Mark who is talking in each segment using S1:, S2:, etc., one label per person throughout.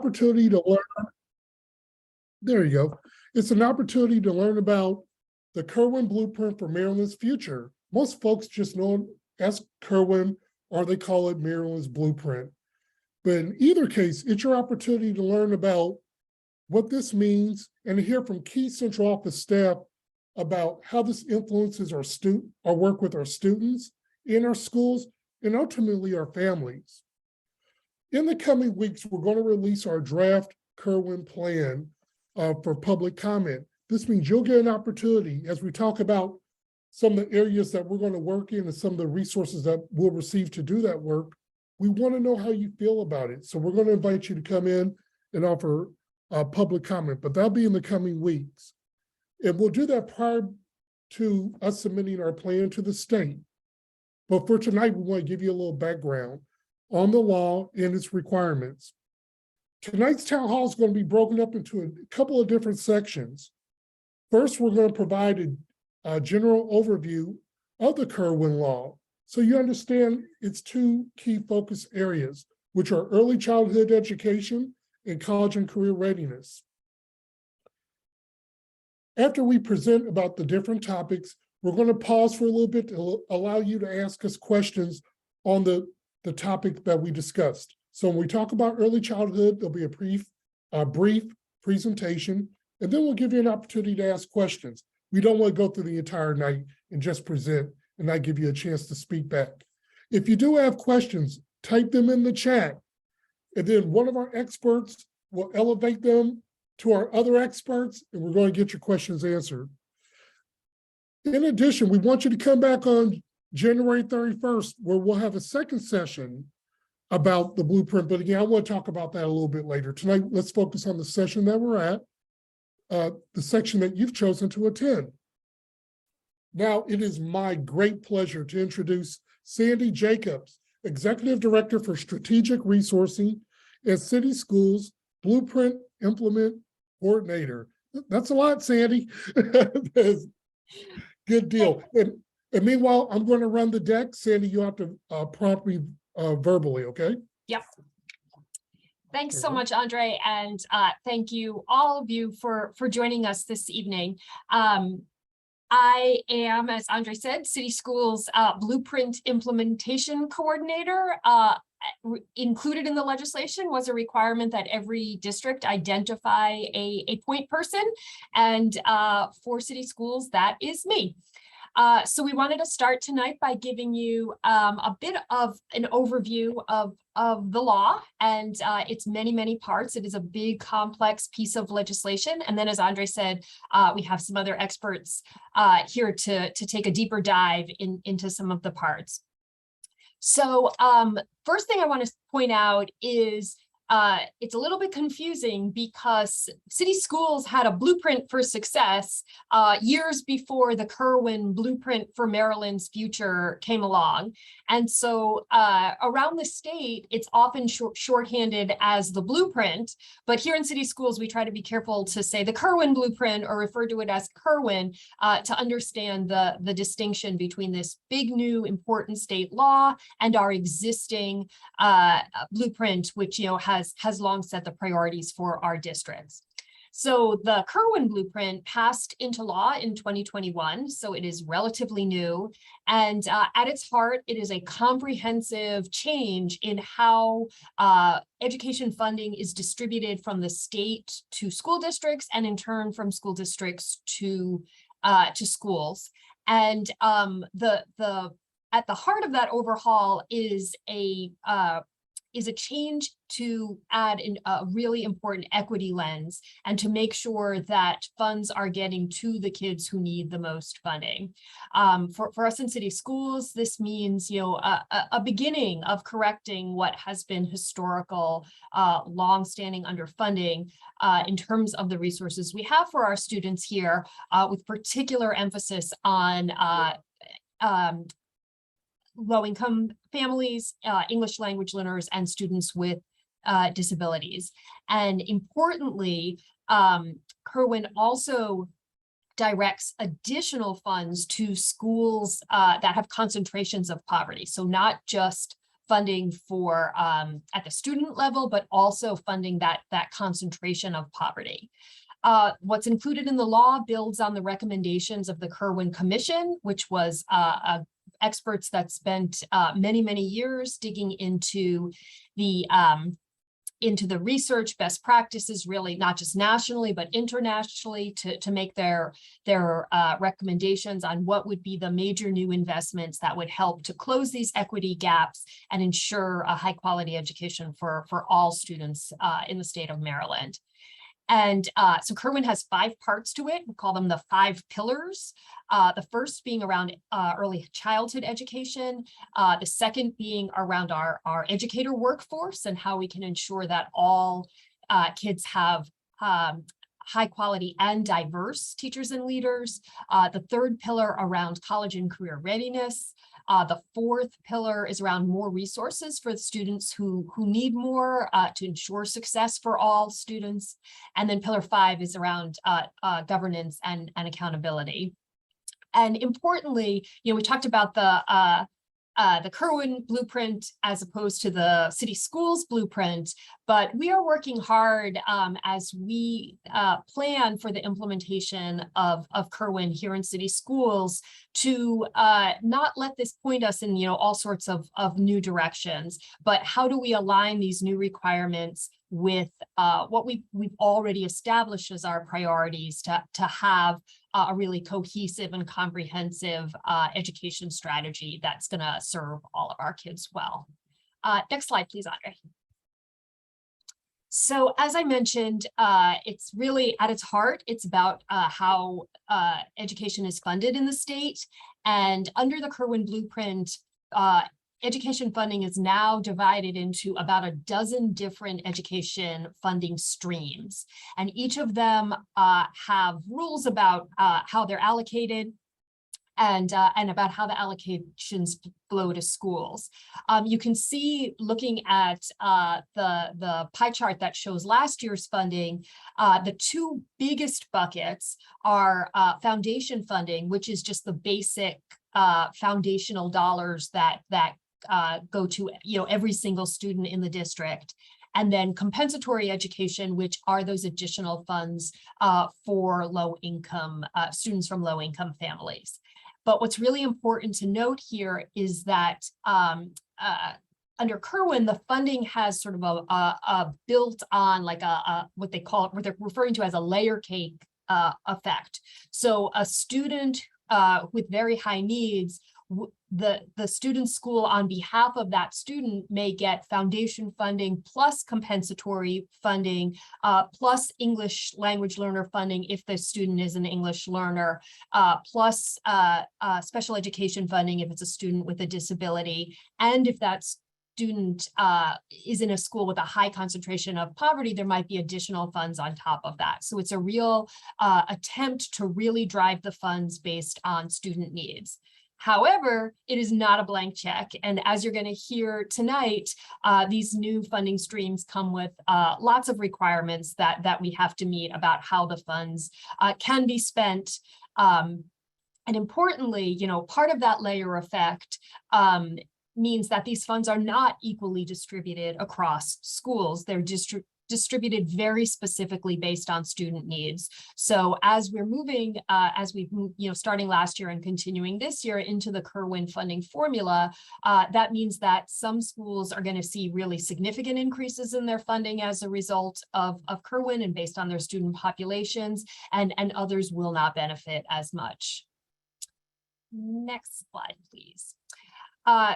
S1: opportunity to learn. There you go. It's an opportunity to learn about the Kirwan Blueprint for Maryland's Future. Most folks just know it as Kirwan, or they call it Maryland's Blueprint. But in either case, it's your opportunity to learn about what this means and to hear from key central office staff about how this influences our work with our students in our schools and ultimately our families. In the coming weeks, we're going to release our draft Kirwan plan for public comment. This means you'll get an opportunity as we talk about some of the areas that we're going to work in and some of the resources that we'll receive to do that work. We want to know how you feel about it. So we're going to invite you to come in and offer public comment, but that'll be in the coming weeks. And we'll do that prior to us submitting our plan to the state. But for tonight, we want to give you a little background on the law and its requirements. Tonight's town hall is going to be broken up into a couple of different sections. First, we're going to provide a general overview of the Kirwan law, so you understand its two key focus areas, which are early childhood education and college and career readiness. After we present about the different topics, we're going to pause for a little bit to allow you to ask us questions on the topic that we discussed. So when we talk about early childhood, there'll be a brief presentation, and then we'll give you an opportunity to ask questions. We don't want to go through the entire night and just present and not give you a chance to speak back. If you do have questions, type them in the chat, and then one of our experts will elevate them to our other experts, and we're going to get your questions answered. In addition, we want you to come back on January 31st, where we'll have a second session about the blueprint. But again, I want to talk about that a little bit later. Tonight, let's focus on the session that we're at, the section that you've chosen to attend. Now, it is my great pleasure to introduce Sandy Jacobs, Executive Director for Strategic Resourcing at City Schools Blueprint Implement Coordinator. That's a lot, Sandy. Good deal. And meanwhile, I'm going to run the deck. Sandy, you have to prompt me verbally, okay?
S2: Yep. Thanks so much, Andre, and thank you, all of you, for joining us this evening. I am, as Andre said, City Schools Blueprint Implementation Coordinator. Included in the legislation was a requirement that every district identify a point person, and for City Schools, that is me. So we wanted to start tonight by giving you a bit of an overview of the law and its many parts. It is a big, complex piece of legislation. And then, as Andre said, we have some other experts here to take a deeper dive into some of the parts. So first thing I want to point out is it's a little bit confusing because City Schools had a blueprint for success years before the Kirwan Blueprint for Maryland's Future came along. And so around the state, it's often shorthanded as the blueprint, but here in City Schools, we try to be careful to say the Kirwan Blueprint or refer to it as Kirwan to understand the distinction between this big, new, important state law and our existing blueprint, which has long set the priorities for our districts. So the Kirwan Blueprint passed into law in 2021, so it is relatively new. And at its heart, it is a comprehensive change in how education funding is distributed from the state to school districts, and in turn from school districts to schools. And at the heart of that overhaul is a change to add a really important equity lens and to make sure that funds are getting to the kids who need the most funding. For us in City Schools, this means a beginning of correcting what has been historical, long-standing underfunding in terms of the resources we have for our students here, with particular emphasis on low-income families, English language learners, and students with disabilities. And importantly, Kirwan also directs additional funds to schools that have concentrations of poverty. So not just funding for at the student level, but also funding that concentration of poverty. What's included in the law builds on the recommendations of the Kirwan Commission, which was experts that spent many, many years digging into the research best practices, really not just nationally, but internationally, to make their recommendations on what would be the major new investments that would help to close these equity gaps and ensure a high quality education for all students in the state of Maryland. And so Kirwan has 5 parts to it. We call them the 5 pillars. The first being around early childhood education. The second being around our educator workforce and how we can ensure that all kids have high quality and diverse teachers and leaders. The third pillar around college and career readiness. The fourth pillar is around more resources for the students who need more to ensure success for all students. And then pillar 5 is around governance and accountability. And importantly, we talked about the Kirwan blueprint as opposed to the city schools blueprint, but we are working hard as we plan for the implementation of Kirwan here in city schools to not let this point us in all sorts of new directions, but how do we align these new requirements with what we've already established as our priorities to have a really cohesive and comprehensive education strategy that's going to serve all of our kids well. Next slide, please, Andre. So as I mentioned, it's really at its heart, it's about how education is funded in the state. And under the Kirwan blueprint, education funding is now divided into about a dozen different education funding streams. And each of them have rules about how they're allocated and about how the allocations flow to schools. You can see, looking at the pie chart that shows last year's funding, the 2 biggest buckets are foundation funding, which is just the basic foundational dollars that go to every single student in the district, and then compensatory education, which are those additional funds for low-income students from low-income families. But what's really important to note here is that under Kirwan, the funding has sort of a built-on, like what they're referring to as a layer cake effect. So a student with very high needs, the student school on behalf of that student may get foundation funding plus compensatory funding plus English language learner funding if the student is an English learner, plus special education funding if it's a student with a disability. And if that student is in a school with a high concentration of poverty, there might be additional funds on top of that. So it's a real attempt to really drive the funds based on student needs. However, it is not a blank check. And as you're going to hear tonight, these new funding streams come with lots of requirements that we have to meet about how the funds can be spent. And importantly, part of that layer effect means that these funds are not equally distributed across schools. They're distributed very specifically based on student needs. So as we're moving, as we've moved, starting last year and continuing this year into the Kirwan funding formula, that means that some schools are going to see really significant increases in their funding as a result of Kirwan and based on their student populations, and others will not benefit as much. Next slide, please.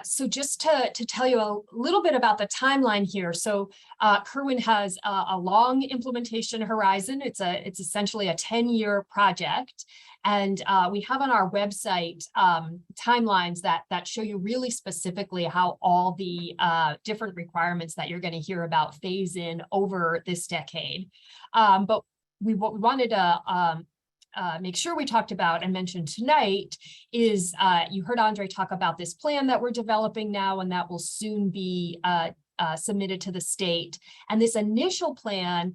S2: So just to tell you a little bit about the timeline here. So Kirwan has a long implementation horizon. It's essentially a 10-year project. And we have on our website timelines that show you really specifically how all the different requirements that you're going to hear about phase in over this decade. But what we wanted to make sure we talked about and mentioned tonight is you heard Andre talk about this plan that we're developing now, and that will soon be submitted to the state. And this initial plan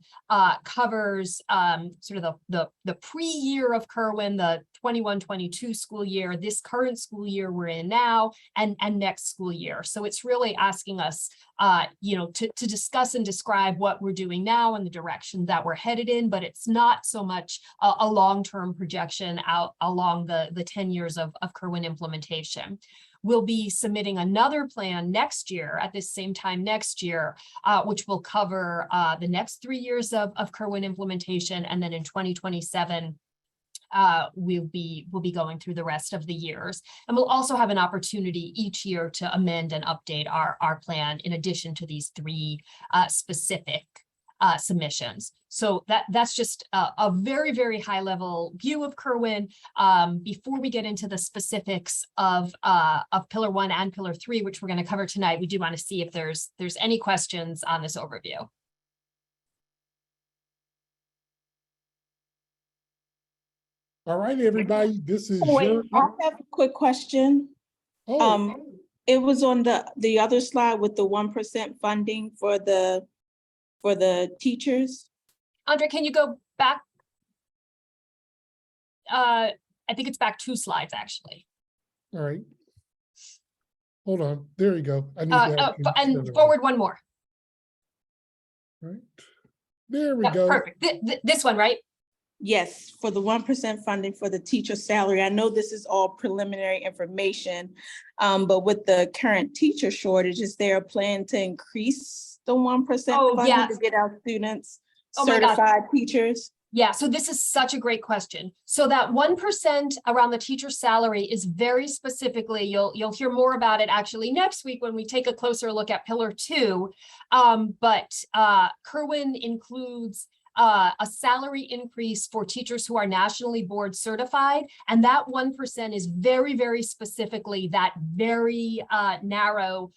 S2: covers sort of the pre-year of Kirwan, the 21-22 school year, this current school year we're in now, and next school year. So it's really asking us to discuss and describe what we're doing now and the direction that we're headed in, but it's not so much a long-term projection out along the 10 years of Kirwan implementation. We'll be submitting another plan next year at this same time next year, which will cover the next 3 years of Kirwan implementation, and then in 2027, we'll be going through the rest of the years. And we'll also have an opportunity each year to amend and update our plan in addition to these 3 specific submissions. So that's just a very, very high level view of Kirwan. Before we get into the specifics of Pillar 1 and Pillar 3, which we're going to cover tonight, we do want to see if there's any questions on this overview.
S1: All right, everybody, this is
S3: Wait,
S1: your.
S3: I have a quick question.
S1: Oh,
S3: It was on the other slide with the 1% funding for the teachers.
S2: Andre, can you go back? I think it's back 2 slides, actually.
S1: all right. Hold on. There you go. I need
S2: And forward 1 more.
S1: Right. There we
S2: Yeah,
S1: go.
S2: perfect. This one, right?
S3: Yes, for the 1% funding for the teacher salary. I know this is all preliminary information, but with the current teacher shortage, is there a plan to increase the 1% funding to get our students certified teachers?
S2: Yeah, so this is such a great question. So that 1% around the teacher salary is very specifically, you'll hear more about it actually next week when we take a closer look at Pillar 2. But Kirwan includes a salary increase for teachers who are nationally board certified. And that 1% is very, very specifically that very narrow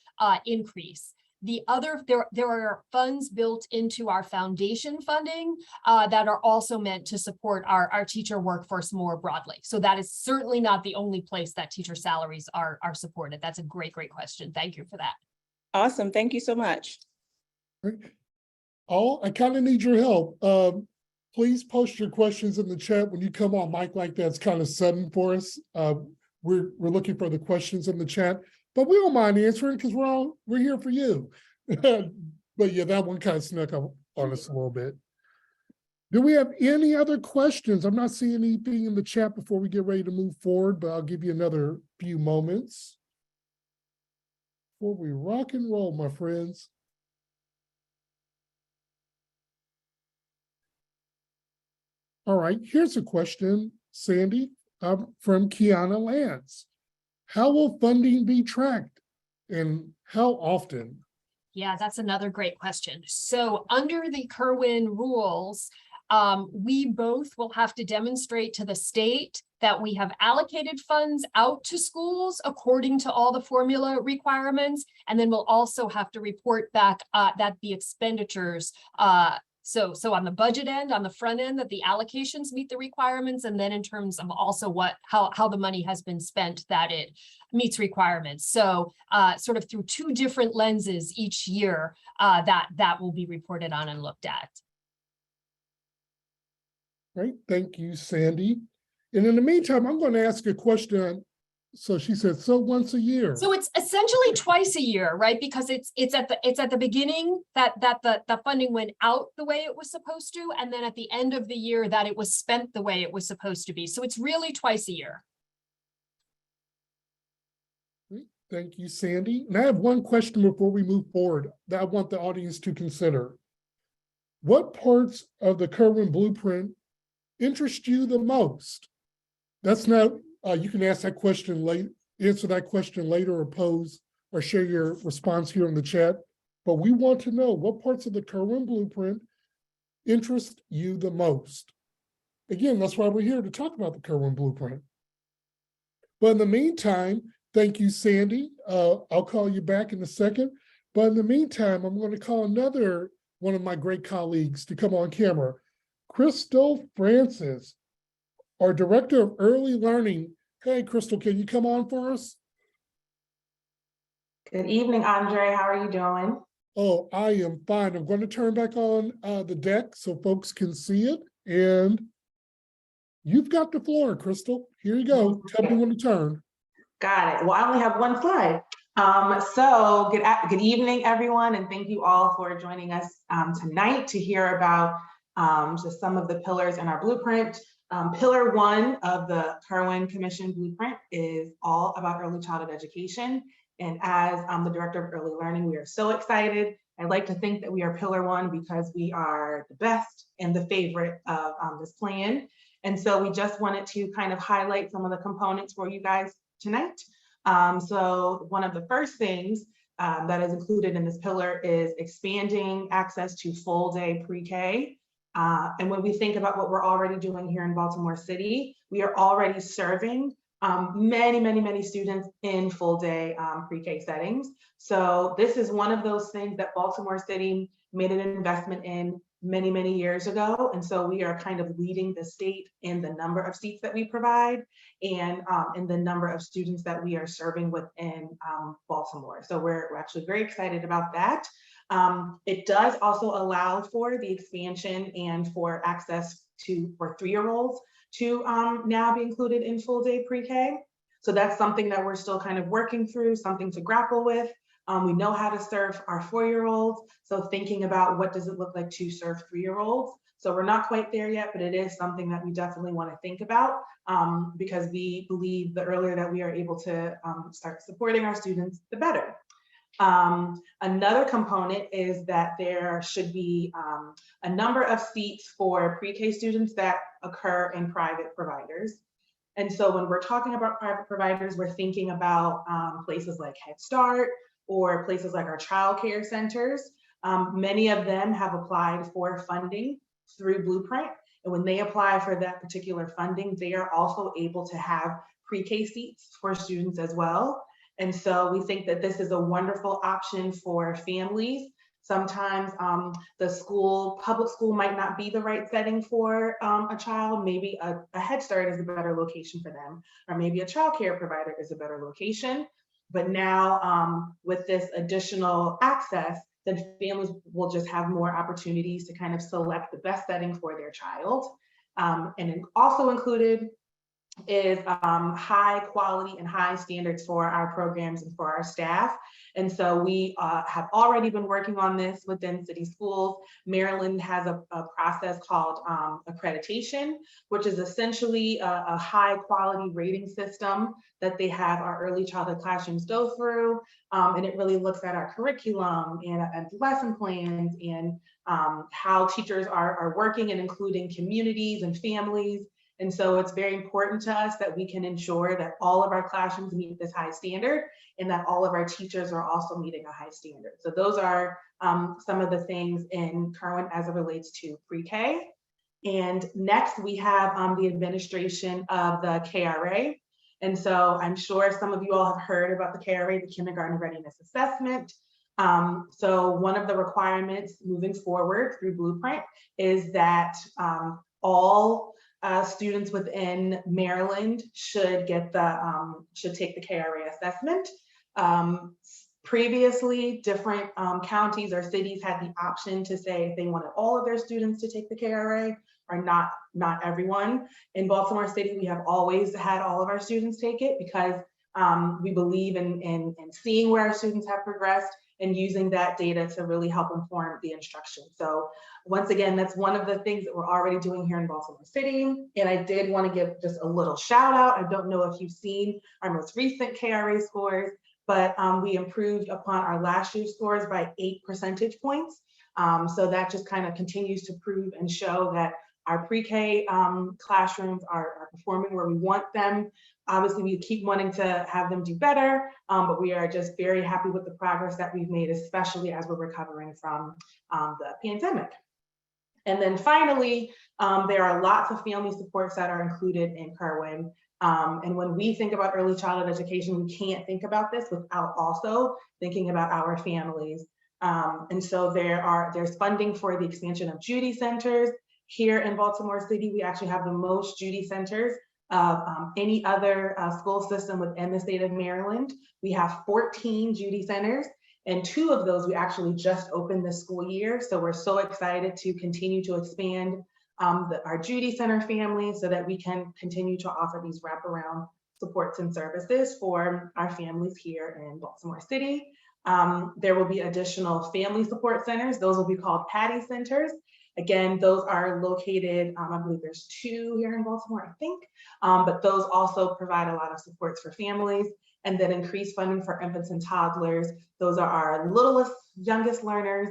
S2: increase. The other, there are funds built into our foundation funding that are also meant to support our teacher workforce more broadly. So that is certainly not the only place that teacher salaries are supported. That's a great, great question. Thank you for that.
S3: Awesome. Thank you so much.
S1: I kind of need your help. Please post your questions in the chat when you come on mic like that. It's kind of sudden for us. We're looking for the questions in the chat, but we don't mind answering because we're here for you. But yeah, that one kind of snuck up on us a little bit. Do we have any other questions? I'm not seeing anything in the chat before we get ready to move forward, but I'll give you another few moments before we rock and roll, my friends. All right, here's a question, Sandy, from Kiana Lance. How will funding be tracked and how often?
S2: Yeah, that's another great question. So under the Kirwan rules, we both will have to demonstrate to the state that we have allocated funds out to schools according to all the formula requirements. And then we'll also have to report back that the expenditures So on the budget end, on the front end, that the allocations meet the requirements, and then in terms of also how the money has been spent, that it meets requirements. So sort of through 2 different lenses each year, that will be reported on and looked at.
S1: Right, thank you, Sandy. And in the meantime, I'm going to ask a question. So she said, so once a year.
S2: So it's essentially twice a year, right? Because it's at the beginning that the funding went out the way it was supposed to, and then at the end of the year that it was spent the way it was supposed to be. So it's really twice a year.
S1: Thank you, Sandy. And I have one question before we move forward that I want the audience to consider. What parts of the Kirwan blueprint interest you the most? That's not. You can ask that question later, answer that question later, or pose or share your response here in the chat. But we want to know what parts of the Kirwan blueprint interest you the most. Again, that's why we're here to talk about the Kirwan blueprint. But in the meantime, thank you, Sandy. I'll call you back in a second. But in the meantime, I'm going to call another one of my great colleagues to come on camera, Crystal Francis, our Director of Early Learning. Hey, Crystal, can you come on for us?
S4: Good evening, Andre. How are you doing?
S1: Oh, I am fine. I'm going to turn back on the deck so folks can see it. And you've got the floor, Crystal. Here you go. Tell me when to turn.
S4: Got it. Well, I only have one slide. So good evening, everyone, and thank you all for joining us tonight to hear about just some of the pillars in our blueprint. Pillar 1 of the Kirwan Commission blueprint is all about early childhood education. And as the Director of Early Learning, we are so excited. I'd like to think that we are Pillar 1 because we are the best and the favorite of this plan. And so we just wanted to kind of highlight some of the components for you guys tonight. So one of the first things that is included in this pillar is expanding access to full day pre-K. And when we think about what we're already doing here in Baltimore City, we are already serving many students in full day pre-K settings. So this is one of those things that Baltimore City made an investment in many years ago. And so we are kind of leading the state in the number of seats that we provide and in the number of students that we are serving within Baltimore. So we're actually very excited about that. It does also allow for the expansion and for access for 3-year-olds to now be included in full day pre-K. So that's something that we're still kind of working through, something to grapple with. We know how to serve our 4-year-olds. So thinking about what does it look like to serve 3-year-olds. So we're not quite there yet, but it is something that we definitely want to think about because we believe the earlier that we are able to start supporting our students, the better. Another component is that there should be a number of seats for pre-K students that occur in private providers. And so when we're talking about private providers, we're thinking about places like Head Start or places like our child care centers. Many of them have applied for funding through Blueprint. And when they apply for that particular funding, they are also able to have pre-K seats for students as well. And so we think that this is a wonderful option for families. Sometimes the public school might not be the right setting for a child. Maybe a Head Start is a better location for them, or maybe a child care provider is a better location. But now with this additional access, then families will just have more opportunities to kind of select the best setting for their child. And also included is high quality and high standards for our programs and for our staff. And so we have already been working on this within city schools. Maryland has a process called accreditation, which is essentially a high quality rating system that they have our early childhood classrooms go through. And it really looks at our curriculum and lesson plans and how teachers are working and including communities and families. And so it's very important to us that we can ensure that all of our classrooms meet this high standard and that all of our teachers are also meeting a high standard. So those are some of the things in Kirwan as it relates to pre-K. And next we have the administration of the KRA. And so I'm sure some of you all have heard about the KRA, the Kindergarten Readiness Assessment. So one of the requirements moving forward through Blueprint is that all students within Maryland should get should take the KRA assessment. Previously, different counties or cities had the option to say if they wanted all of their students to take the KRA or not everyone. In Baltimore City, we have always had all of our students take it because we believe in seeing where our students have progressed and using that data to really help inform the instruction. So once again, that's one of the things that we're already doing here in Baltimore City. And I did want to give just a little shout out. I don't know if you've seen our most recent KRA scores, but we improved upon our last year's scores by 8 percentage points. So that just kind of continues to prove and show that our pre-K classrooms are performing where we want them. Obviously, we keep wanting to have them do better, but we are just very happy with the progress that we've made, especially as we're recovering from the pandemic. And then finally, there are lots of family supports that are included in Kirwan. And when we think about early childhood education, we can't think about this without also thinking about our families. And so there's funding for the expansion of Judy centers. Here in Baltimore City, we actually have the most Judy centers of any other school system within the state of Maryland. We have 14 Judy centers, And 2 of those we actually just opened this school year. So we're so excited to continue to expand our Judy Center family so that we can continue to offer these wraparound supports and services for our families here in Baltimore City. There will be additional family support centers. Those will be called Patty Centers. Again, those are located, I believe there's 2 here in Baltimore, I think, but those also provide a lot of supports for families. And then increased funding for infants and toddlers. Those are our littlest, youngest learners,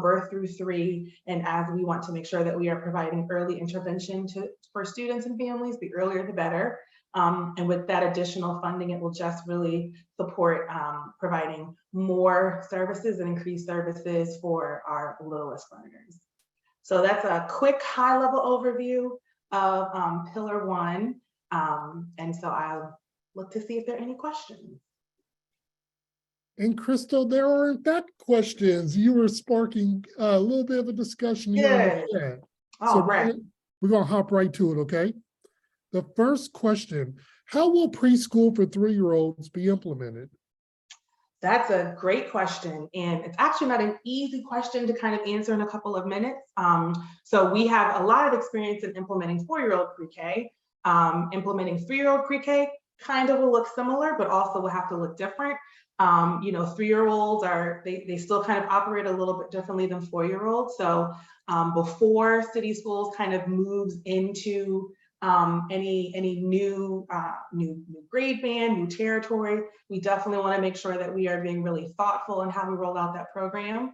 S4: birth through 3. And as we want to make sure that we are providing early intervention for students and families, the earlier the better. And with that additional funding, it will just really support providing more services and increased services for our littlest learners. So that's a quick high-level overview of Pillar 1. And so I'll look to see if there are any questions.
S1: And Crystal, there are in fact questions. You were sparking a little bit of a discussion here in the chat.
S4: All right.
S1: We're gonna hop right to it, okay? The first question, how will preschool for 3-year-olds be implemented?
S4: That's a great question. And it's actually not an easy question to kind of answer in a couple of minutes. So we have a lot of experience in implementing 4-year-old pre-K. Implementing 3-year-old pre-K kind of will look similar, but also will have to look different. 3-year-olds they still kind of operate a little bit differently than 4-year-olds. So before city schools kind of moves into any new grade band, new territory, we definitely want to make sure that we are being really thoughtful in how we roll out that program.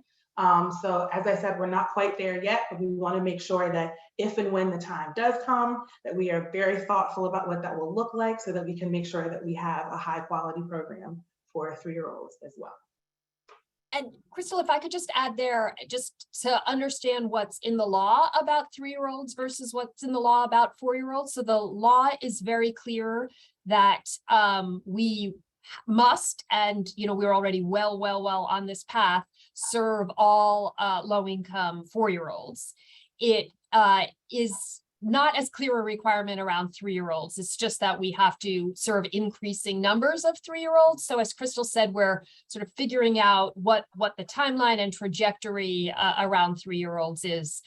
S4: So as I said, we're not quite there yet, but we want to make sure that if and when the time does come, that we are very thoughtful about what that will look like so that we can make sure that we have a high quality program for 3-year-olds as well.
S2: And Crystal, if I could just add there, just to understand what's in the law about 3-year-olds versus what's in the law about 4-year-olds. So the law is very clear that we must, and we're already well on this path, serve all low-income 4-year-olds. It is not as clear a requirement around 3-year-olds. It's just that we have to serve increasing numbers of 3-year-olds. So as Crystal said, we're sort of figuring out what the timeline and trajectory around 3-year-olds is,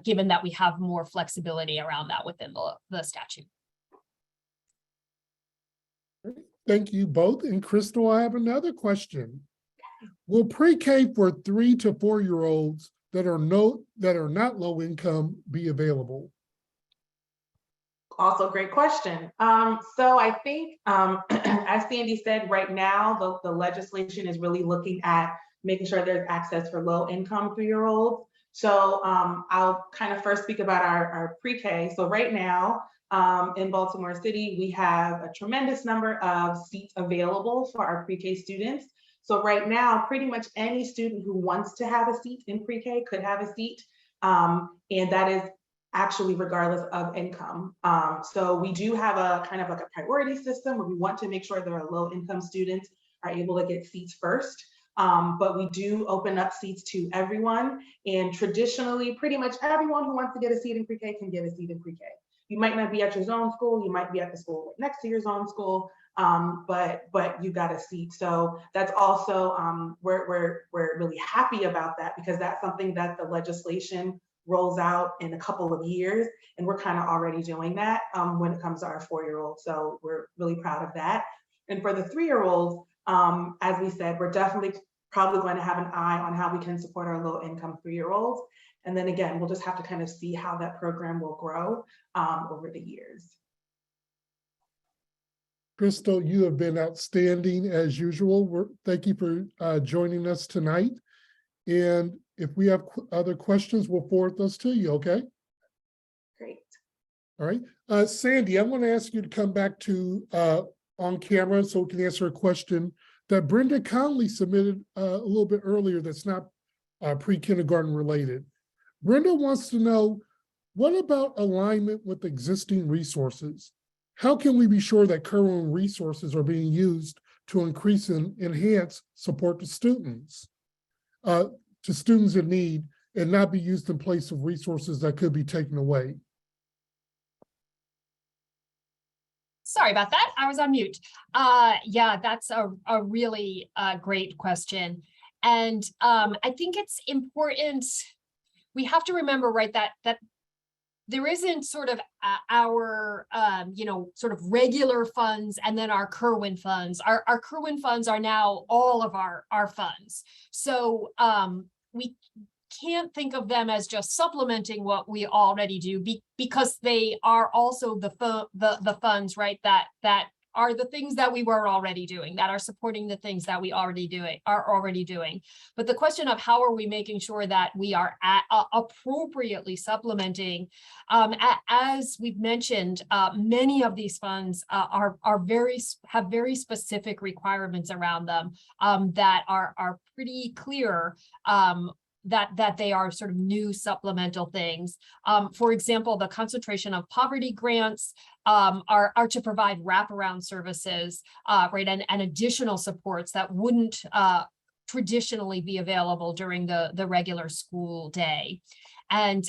S2: given that we have more flexibility around that within the statute.
S1: Thank you both. And Crystal, I have another question. Will pre-K for 3 to 4-year-olds that are not low income be available?
S4: Also great question. So I think, as Sandy said, right now, the legislation is really looking at making sure there's access for low income 3-year-olds. So I'll kind of first speak about our pre-K. So right now, in Baltimore City, we have a tremendous number of seats available for our pre-K students. So right now, pretty much any student who wants to have a seat in pre-K could have a seat. And that is actually regardless of income. So we do have a kind of like a priority system where we want to make sure that our low income students are able to get seats first. But we do open up seats to everyone. And traditionally, pretty much everyone who wants to get a seat in pre-K can get a seat in pre-K. You might not be at your zone school, you might be at the school next to your zone school, but you got a seat. So that's also, we're really happy about that because that's something that the legislation rolls out in a couple of years, and we're kind of already doing that when it comes to our 4-year-olds. So we're really proud of that. And for the 3-year-olds, as we said, we're definitely probably going to have an eye on how we can support our low income 3-year-olds. And then again, we'll just have to kind of see how that program will grow over the years.
S1: Crystal, you have been outstanding as usual. Thank you for joining us tonight. And if we have other questions, we'll forward those to you, okay?
S4: Great.
S1: All right. Sandy, I'm going to ask you to come back to on camera so we can answer a question that Brenda Conley submitted a little bit earlier that's not pre-kindergarten related. Brenda wants to know, what about alignment with existing resources? How can we be sure that Kirwan resources are being used to increase and enhance support to students in need and not be used in place of resources that could be taken away?
S2: Sorry about that. I was on mute. Yeah, that's a really great question. And I think it's important, we have to remember, right, that there isn't sort of our, sort of regular funds and then our Kirwan funds. Our Kirwan funds are now all of our funds. So we can't think of them as just supplementing what we already do because they are also the funds, right, that are the things that we were already doing, that are supporting the things that we already doing. But the question of how are we making sure that we are appropriately supplementing, as we've mentioned, many of these funds have very specific requirements around them that are pretty clear. That they are sort of new supplemental things. For example, the concentration of poverty grants are to provide wraparound services, right, and additional supports that wouldn't traditionally be available during the regular school day. And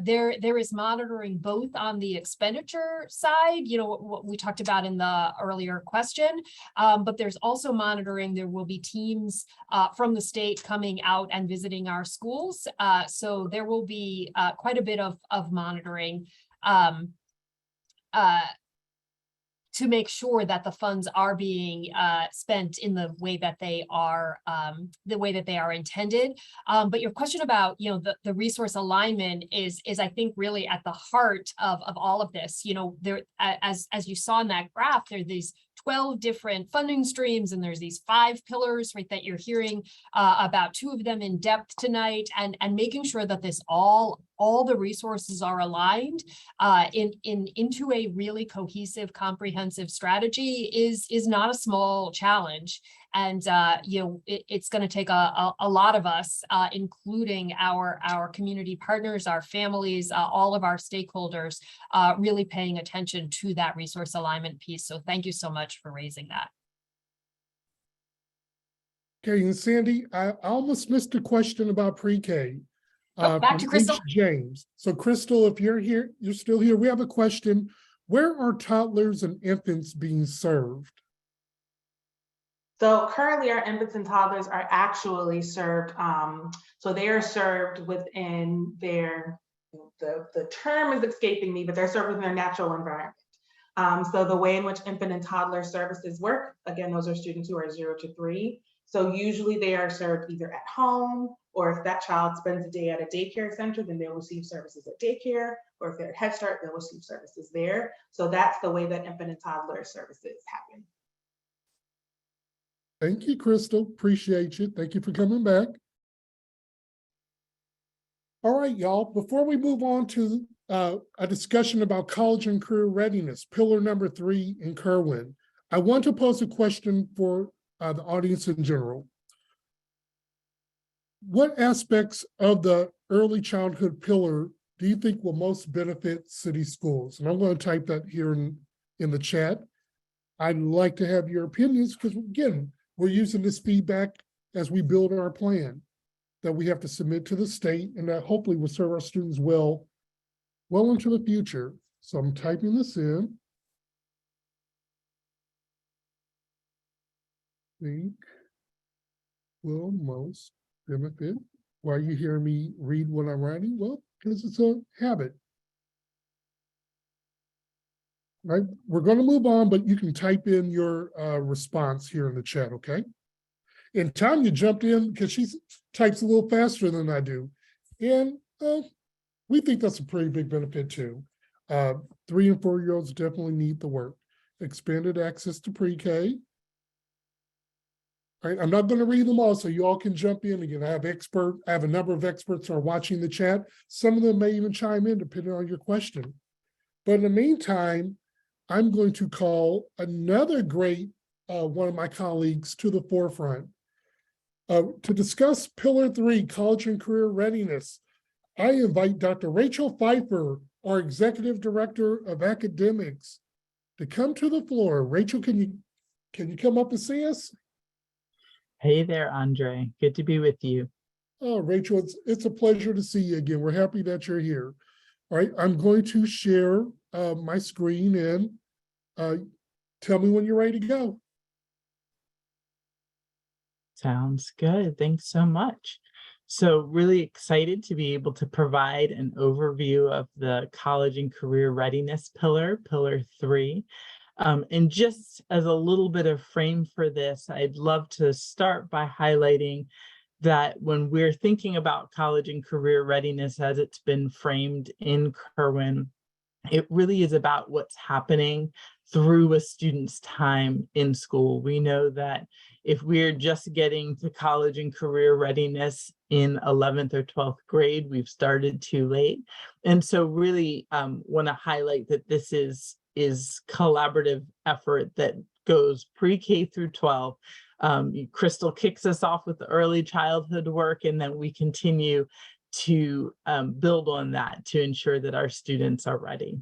S2: there is monitoring both on the expenditure side, what we talked about in the earlier question, but there's also monitoring. There will be teams from the state coming out and visiting our schools. So there will be quite a bit of monitoring to make sure that the funds are being spent in the way that they are intended. But your question about the resource alignment is I think really at the heart of all of this. There, as you saw in that graph, there are these 12 different funding streams, and there's these 5 pillars, right, that you're hearing about 2 of them in depth tonight, and making sure that this all the resources are aligned into a really cohesive, comprehensive strategy is not a small challenge. And it's going to take a lot of us, including our community partners, our families, all of our stakeholders, really paying attention to that resource alignment piece. So thank you so much for raising that.
S1: Okay, and Sandy, I almost missed a question about pre-K.
S2: Back to Crystal.
S1: James. So Crystal, if you're here, you're still here. We have a question. Where are toddlers and infants being served?
S4: So currently our infants and toddlers are actually served, so they are served within their, the term is escaping me, but they're served within their natural environment. So the way in which infant and toddler services work, again, those are students who are 0 to 3. So usually they are served either at home, or if that child spends a day at a daycare center, then they'll receive services at daycare, or if they're at Head Start, they'll receive services there. So that's the way that infant and toddler services happen.
S1: Thank you, Crystal. Appreciate you. Thank you for coming back. All right, y'all, before we move on to a discussion about college and career readiness, pillar number 3 in Kirwan, I want to pose a question for the audience in general. What aspects of the early childhood pillar do you think will most benefit city schools? And I'm going to type that here in the chat. I'd like to have your opinions because, again, we're using this feedback as we build our plan that we have to submit to the state, and that hopefully will serve our students well into the future. So I'm typing this in. Think will most benefit. Why are you hearing me read what I'm writing? Well, because it's a habit. Right, we're going to move on, but you can type in your response here in the chat, okay? And Tanya jumped in because she types a little faster than I do. And we think that's a pretty big benefit too. 3- and 4-year-olds definitely need the work. Expanded access to pre-K. Right, I'm not going to read them all, so you all can jump in. Again, I have a number of experts who are watching the chat. Some of them may even chime in depending on your question. But in the meantime, I'm going to call another great one of my colleagues to the forefront to discuss Pillar 3, College and Career Readiness. I invite Dr. Rachel Pfeiffer, our Executive Director of Academics, to come to the floor. Rachel, can you come up and see us?
S5: Hey there, Andre. Good to be with you.
S1: Oh, Rachel, it's a pleasure to see you again. We're happy that you're here. All right, I'm going to share my screen and tell me when you're ready to go.
S5: Sounds good. Thanks so much. So really excited to be able to provide an overview of the college and career readiness pillar, pillar 3. And just as a little bit of frame for this, I'd love to start by highlighting that when we're thinking about college and career readiness as it's been framed in Kirwan, it really is about what's happening through a student's time in school. We know that if we're just getting to college and career readiness in 11th or 12th grade, we've started too late. And so really want to highlight that this is collaborative effort that goes pre-K through 12. Crystal kicks us off with the early childhood work, and then we continue to build on that to ensure that our students are ready.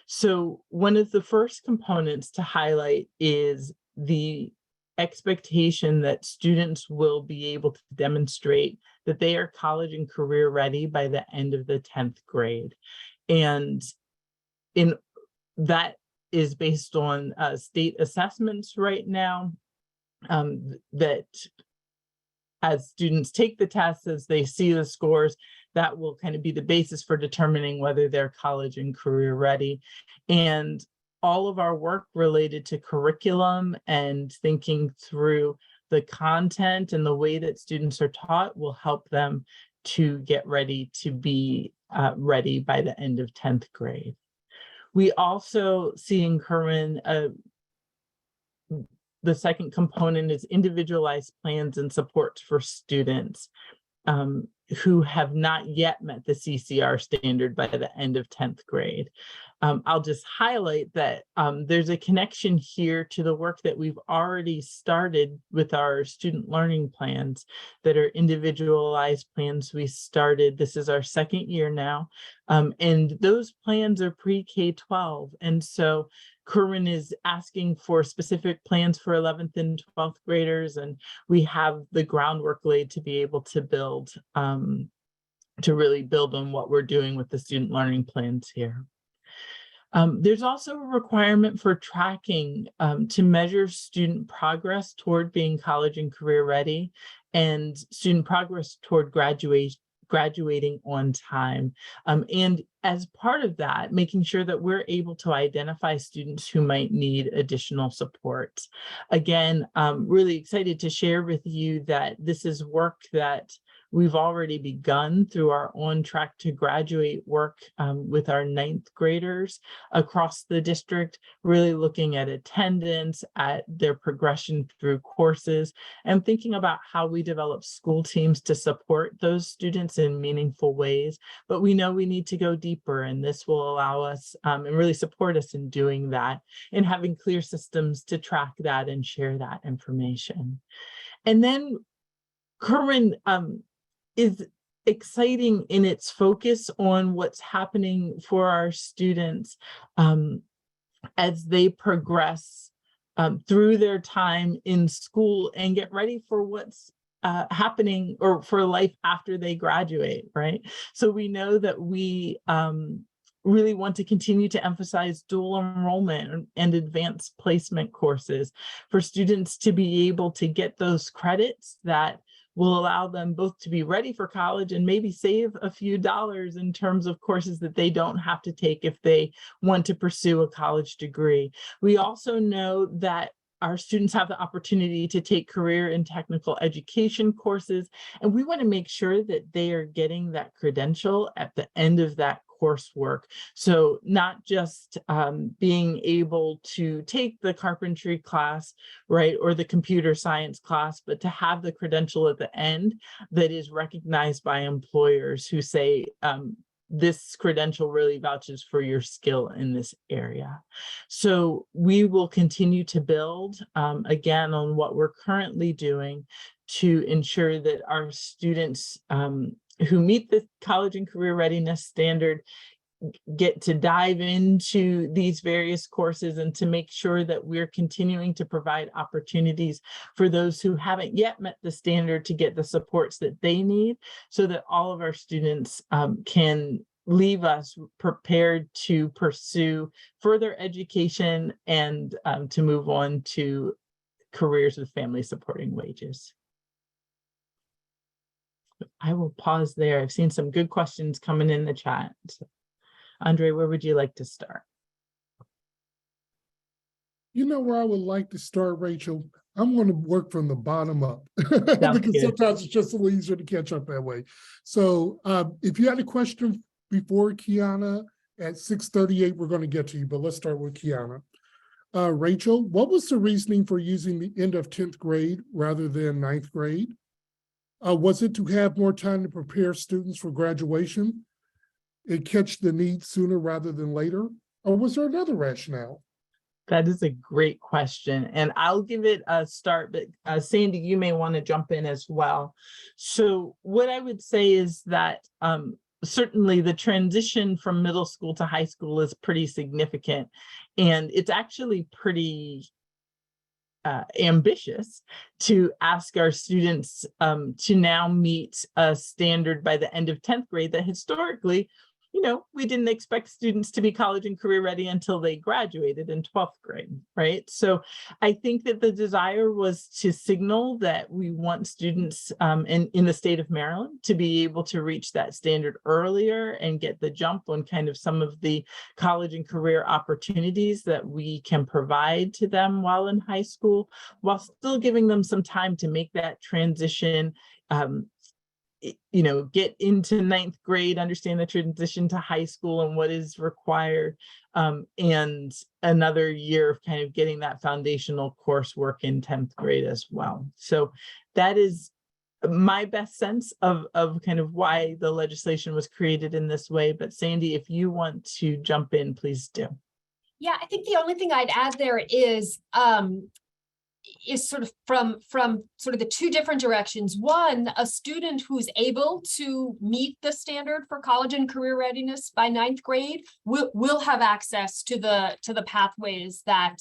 S5: So one of the first components to highlight is the expectation that students will be able to demonstrate that they are college and career ready by the end of the 10th grade. And that is based on state assessments right now, that as students take the tests, as they see the scores, that will kind of be the basis for determining whether they're college and career ready. And all of our work related to curriculum and thinking through the content and the way that students are taught will help them to get ready to be ready by the end of 10th grade. We also see in Kirwan the second component is individualized plans and supports for students who have not yet met the CCR standard by the end of 10th grade. I'll just highlight that there's a connection here to the work that we've already started with our student learning plans that are individualized plans we started. This is our second year now, and those plans are pre-K-12. And so Kirwan is asking for specific plans for 11th and 12th graders, and we have the groundwork laid to be able to build, to really build on what we're doing with the student learning plans here. There's also a requirement for tracking to measure student progress toward being college and career ready and student progress toward graduating on time. And as part of that, making sure that we're able to identify students who might need additional support. Again, really excited to share with you that this is work that we've already begun through our On Track to Graduate work with our 9th graders across the district, really looking at attendance, at their progression through courses, and thinking about how we develop school teams to support those students in meaningful ways. But we know we need to go deeper, and this will allow us and really support us in doing that and having clear systems to track that and share that information. And then Kirwan is exciting in its focus on what's happening for our students as they progress through their time in school and get ready for what's happening or for life after they graduate, right? So we know that we really want to continue to emphasize dual enrollment and advanced placement courses for students to be able to get those credits that will allow them both to be ready for college and maybe save a few dollars in terms of courses that they don't have to take if they want to pursue a college degree. We also know that our students have the opportunity to take career and technical education courses, and we want to make sure that they are getting that credential at the end of that coursework. So not just being able to take the carpentry class, right, or the computer science class, but to have the credential at the end that is recognized by employers who say, this credential really vouches for your skill in this area. So we will continue to build, again, on what we're currently doing to ensure that our students who meet the college and career readiness standard get to dive into these various courses and to make sure that we're continuing to provide opportunities for those who haven't yet met the standard to get the supports that they need so that all of our students can leave us prepared to pursue further education and to move on to careers with family supporting wages. I will pause there. I've seen some good questions coming in the chat. Andre, where would you like to start?
S1: You know where I would like to start, Rachel? I'm going to work from the bottom up
S5: Sounds
S1: because
S5: good.
S1: sometimes it's just a little easier to catch up that way. So if you had a question before Kiana at 6:38, we're going to get to you, but let's start with Kiana. Rachel, what was the reasoning for using the end of 10th grade rather than 9th grade? Was it to have more time to prepare students for graduation and catch the need sooner rather than later? Or was there another rationale?
S5: That is a great question, and I'll give it a start, but Sandy, you may want to jump in as well. So what I would say is that certainly the transition from middle school to high school is pretty significant, and it's actually pretty ambitious to ask our students to now meet a standard by the end of 10th grade that historically, we didn't expect students to be college and career ready until they graduated in 12th grade, right? So I think that the desire was to signal that we want students in the state of Maryland to be able to reach that standard earlier and get the jump on kind of some of the college and career opportunities that we can provide to them while in high school, while still giving them some time to make that transition, get into 9th grade, understand the transition to high school and what is required, and another year of kind of getting that foundational coursework in 10th grade as well. So that is my best sense of kind of why the legislation was created in this way. But Sandy, if you want to jump in, please do.
S2: Yeah, I think the only thing I'd add there is sort of from sort of the two different directions. One, a student who's able to meet the standard for college and career readiness by 9th grade will have access to the pathways that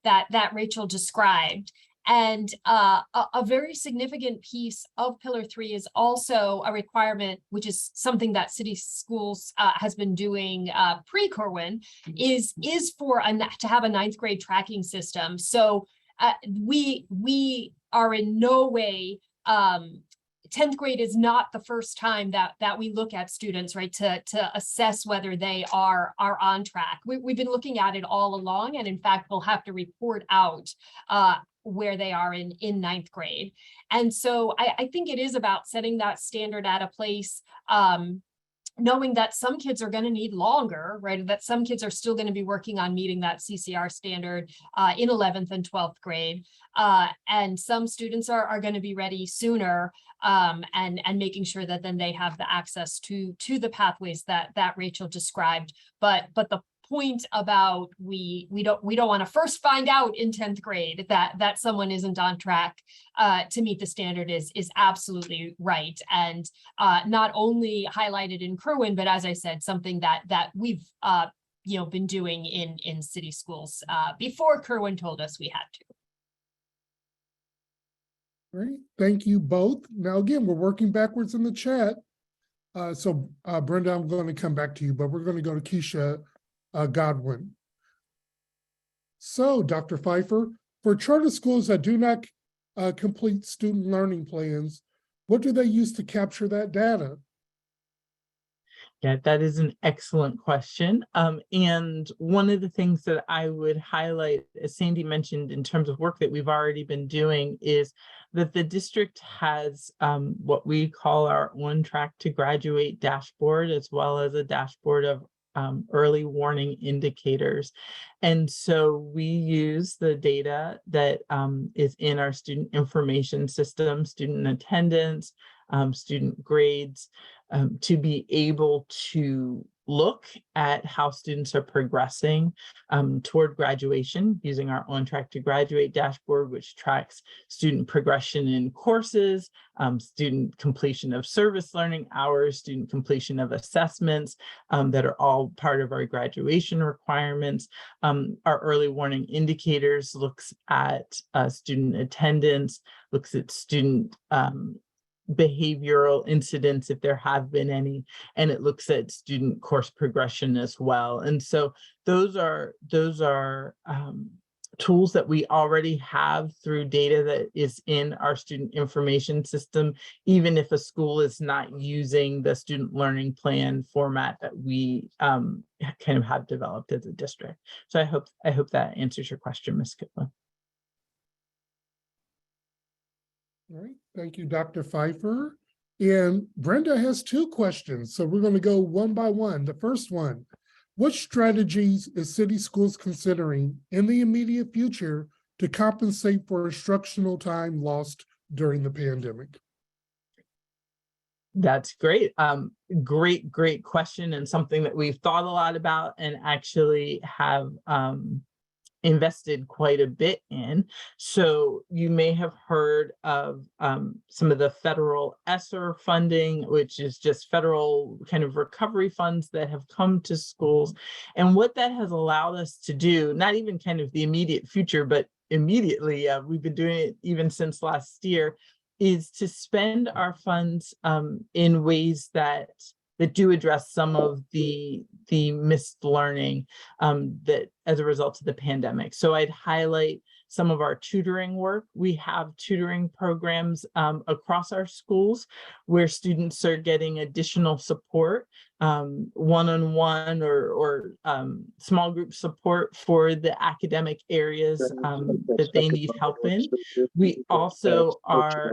S2: that Rachel described. And a very significant piece of Pillar 3 is also a requirement, which is something that City Schools has been doing pre-Kirwan, is for to have a 9th grade tracking system. So we are in no way, 10th grade is not the first time that we look at students, right, to assess whether they are on track. We've been looking at it all along, and in fact, we'll have to report out where they are in 9th grade. And so I think it is about setting that standard at a place, knowing that some kids are going to need longer, right? That some kids are still going to be working on meeting that CCR standard in 11th and 12th grade. And some students are going to be ready sooner, and making sure that then they have the access to the pathways that Rachel described. But the point about we don't want to first find out in 10th grade that someone isn't on track to meet the standard is absolutely right, and not only highlighted in Kirwan, but as I said, something that we've been doing in city schools before Kirwan told us we had to.
S1: Great, thank you both. Now again, we're working backwards in the chat. So Brenda, I'm going to come back to you, but we're going to go to Keisha Godwin. So, Dr. Pfeiffer, for charter schools that do not complete student learning plans, what do they use to capture that data?
S5: Yeah, that is an excellent question. And one of the things that I would highlight, as Sandy mentioned, in terms of work that we've already been doing, is that the district has what we call our On Track to Graduate dashboard, as well as a dashboard of early warning indicators. And so we use the data that is in our student information system, student attendance, student grades, to be able to look at how students are progressing toward graduation using our On Track to Graduate dashboard, which tracks student progression in courses, student completion of service learning hours, student completion of assessments that are all part of our graduation requirements. Our early warning indicators looks at student attendance, looks at student behavioral incidents if there have been any, and it looks at student course progression as well. And so those are tools that we already have through data that is in our student information system, even if a school is not using the student learning plan format that we kind of have developed as a district. So I hope that answers your question, Ms. Kipling.
S1: All right, thank you, Dr. Pfeiffer. And Brenda has 2 questions, so we're going to go one by one. The first one, what strategies is City Schools considering in the immediate future to compensate for instructional time lost during the pandemic?
S5: That's great. Great question, and something that we've thought a lot about and actually have invested quite a bit in. So you may have heard of some of the federal ESSER funding, which is just federal kind of recovery funds that have come to schools. And what that has allowed us to do, not even kind of the immediate future, but immediately, we've been doing it even since last year, is to spend our funds in ways that do address some of the missed learning that as a result of the pandemic. So I'd highlight some of our tutoring work. We have tutoring programs across our schools where students are getting additional support, one-on-one or small group support for the academic areas that they need help in. We also are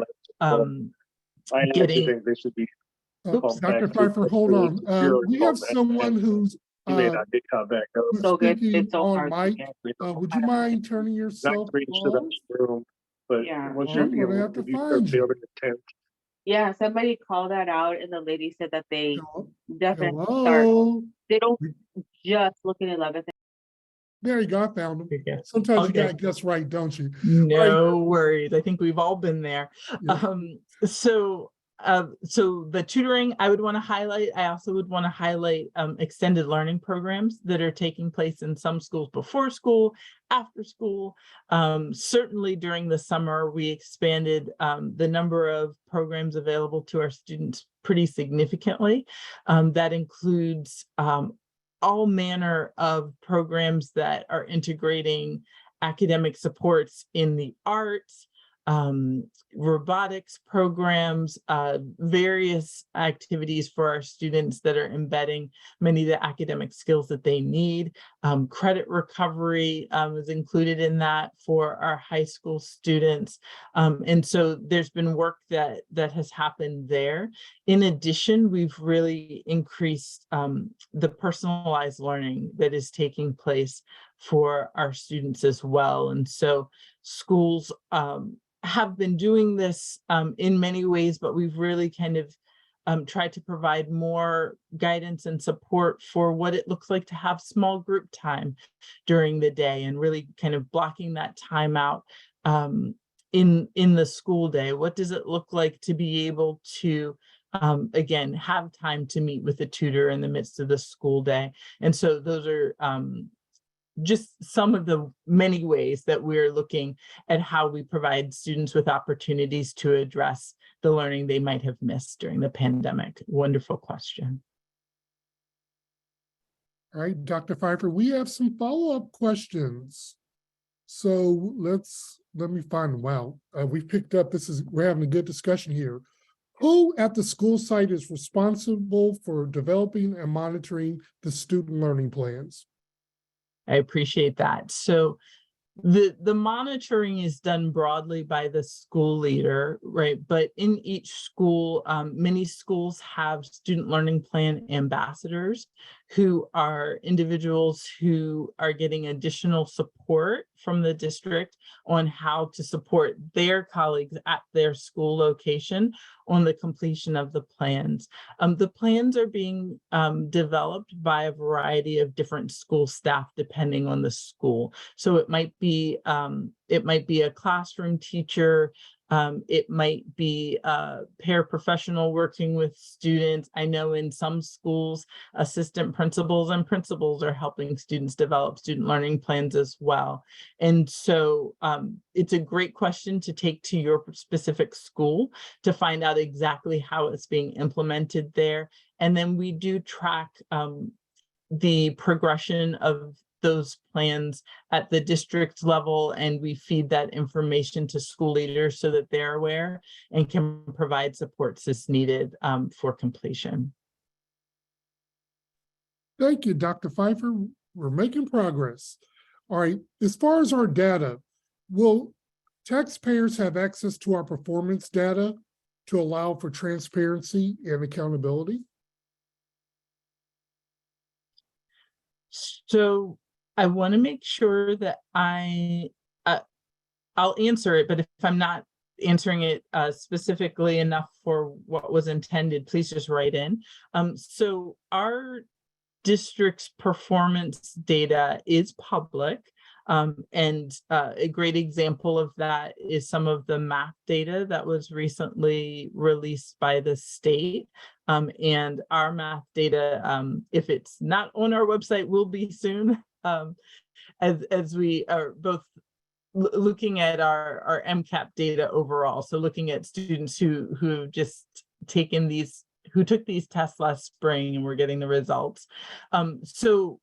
S5: getting.
S1: Oops, Dr. Pfeiffer, hold on. We have someone who's
S6: So good.
S1: speaking
S6: It's so
S1: on
S6: hard to
S1: mic.
S6: get.
S1: Would you mind turning yourself off?
S7: But
S6: Yeah.
S7: once
S1: I'm gonna have to find you.
S6: Yeah, somebody called that out and the lady said that they definitely start,
S1: Hello?
S6: they don't just look at 11th.
S1: There you go, I found him.
S5: Okay.
S1: Sometimes you
S5: Okay.
S1: gotta guess right, don't you?
S5: No worries. I think we've all been there.
S1: Yeah.
S5: So the tutoring I would want to highlight. I also would want to highlight extended learning programs that are taking place in some schools before school, after school. Certainly during the summer, we expanded the number of programs available to our students pretty significantly. That includes all manner of programs that are integrating academic supports in the arts, robotics programs, various activities for our students that are embedding many of the academic skills that they need. Credit recovery is included in that for our high school students. And so there's been work that has happened there. In addition, we've really increased the personalized learning that is taking place for our students as well. And so schools have been doing this in many ways, but we've really kind of tried to provide more guidance and support for what it looks like to have small group time during the day and really kind of blocking that time out in the school day. What does it look like to be able to again, have time to meet with a tutor in the midst of the school day? And so those are just some of the many ways that we're looking at how we provide students with opportunities to address the learning they might have missed during the pandemic. Wonderful question.
S1: All right, Dr. Pfeiffer, we have some follow-up questions. So let me find them. Wow, we've picked up, we're having a good discussion here. Who at the school site is responsible for developing and monitoring the student learning plans?
S5: I appreciate that. So the monitoring is done broadly by the school leader, right? But in each school, many schools have student learning plan ambassadors who are individuals who are getting additional support from the district on how to support their colleagues at their school location on the completion of the plans. The plans are being developed by a variety of different school staff depending on the school. So it might be a classroom teacher, it might be a paraprofessional working with students. I know in some schools, assistant principals and principals are helping students develop student learning plans as well. And so it's a great question to take to your specific school to find out exactly how it's being implemented there. And then we do track the progression of those plans at the district level, and we feed that information to school leaders so that they're aware and can provide supports as needed for completion.
S1: Thank you, Dr. Pfeiffer. We're making progress. All right, as far as our data, will taxpayers have access to our performance data to allow for transparency and accountability?
S5: So I want to make sure that I'll answer it, but if I'm not answering it specifically enough for what was intended, please just write in. So our district's performance data is public. And a great example of that is some of the math data that was recently released by the state. And our math data, if it's not on our website, will be soon, as we are both looking at our MCAP data overall. So looking at students who just taken these, who took these tests last spring and we're getting the results. So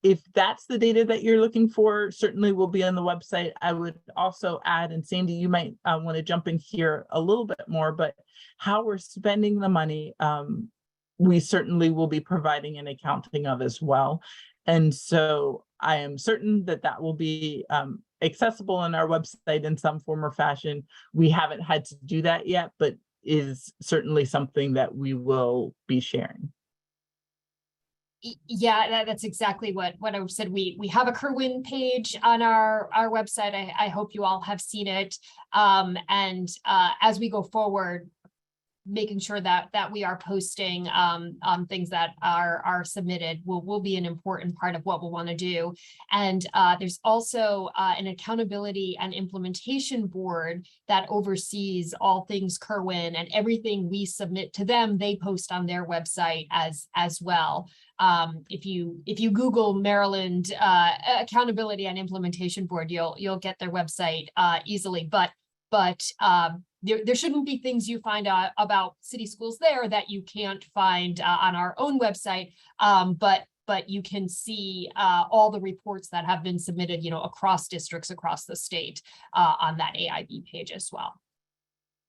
S5: if that's the data that you're looking for, certainly will be on the website. I would also add, and Sandy, you might want to jump in here a little bit more, but how we're spending the money, we certainly will be providing an accounting of as well. And so I am certain that that will be accessible on our website in some form or fashion. We haven't had to do that yet, but is certainly something that we will be sharing.
S2: Yeah, that's exactly what I said. We have a Kirwan page on our website. I hope you all have seen it. And as we go forward, making sure that we are posting things that are submitted will be an important part of what we'll want to do. And there's also an accountability and implementation board that oversees all things Kirwan, and everything we submit to them, they post on their website as well. If you Google Maryland Accountability and Implementation Board, you'll get their website easily. But there shouldn't be things you find out about city schools there that you can't find on our own website. But you can see all the reports that have been submitted, across districts across the state on that AIB page as well.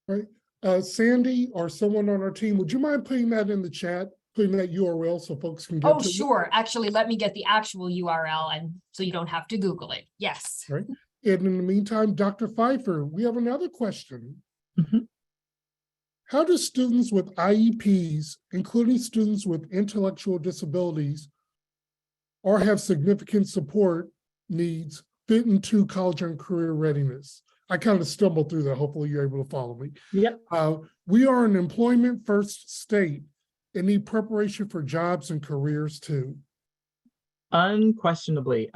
S1: All right, Sandy or someone on our team, would you mind putting that in the chat, putting that URL so folks can get to it?
S2: Sure. Actually, let me get the actual URL, and so you don't have to Google it. Yes.
S1: Right. And in the meantime, Dr. Pfeiffer, we have another question.
S5: Mm-hmm.
S1: How do students with IEPs, including students with intellectual disabilities, or have significant support needs, fit into college and career readiness? I kind of stumbled through that. Hopefully you're able to follow me.
S5: Yep.
S1: We are an employment first state and need preparation for jobs and careers too.
S5: Unquestionably.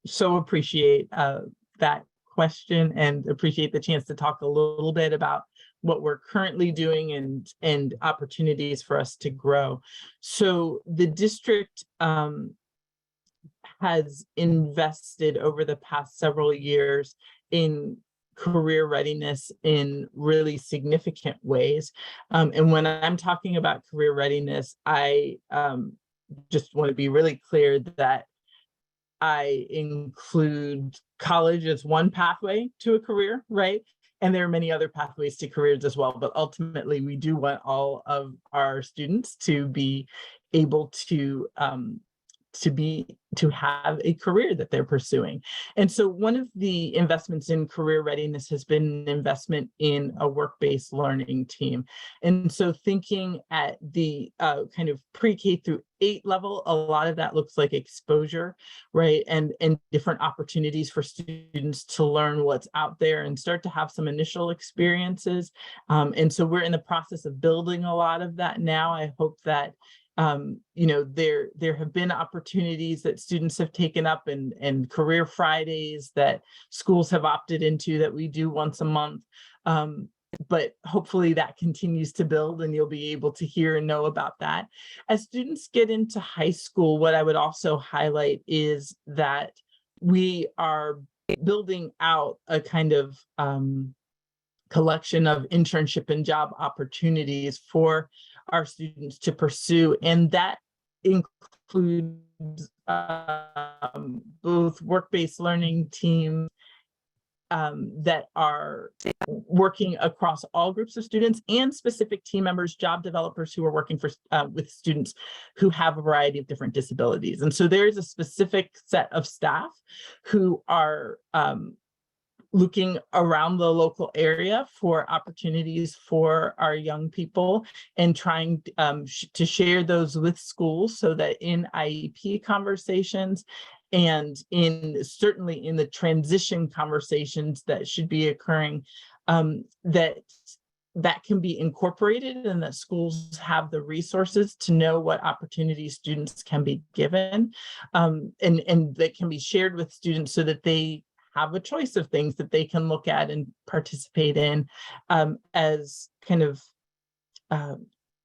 S5: So appreciate that question and appreciate the chance to talk a little bit about what we're currently doing and opportunities for us to grow. So the district has invested over the past several years in career readiness in really significant ways. And when I'm talking about career readiness, I just want to be really clear that I include college as one pathway to a career, right? And there are many other pathways to careers as well, but ultimately we do want all of our students to be able to have a career that they're pursuing. And so one of the investments in career readiness has been an investment in a work-based learning team. And so thinking at the kind of pre-K through 8 level, a lot of that looks like exposure, right? And different opportunities for students to learn what's out there and start to have some initial experiences. And so we're in the process of building a lot of that now. I hope that there have been opportunities that students have taken up and career Fridays that schools have opted into that we do once a month. But hopefully that continues to build and you'll be able to hear and know about that. As students get into high school, what I would also highlight is that we are building out a kind of collection of internship and job opportunities for our students to pursue. And that includes both work-based learning teams that are working across all groups of students and specific team members, job developers who are working for with students who have a variety of different disabilities. And so there's a specific set of staff who are looking around the local area for opportunities for our young people and trying to share those with schools so that in IEP conversations and certainly in the transition conversations that should be occurring, that can be incorporated and that schools have the resources to know what opportunities students can be given, and that can be shared with students so that they have a choice of things that they can look at and participate in as kind of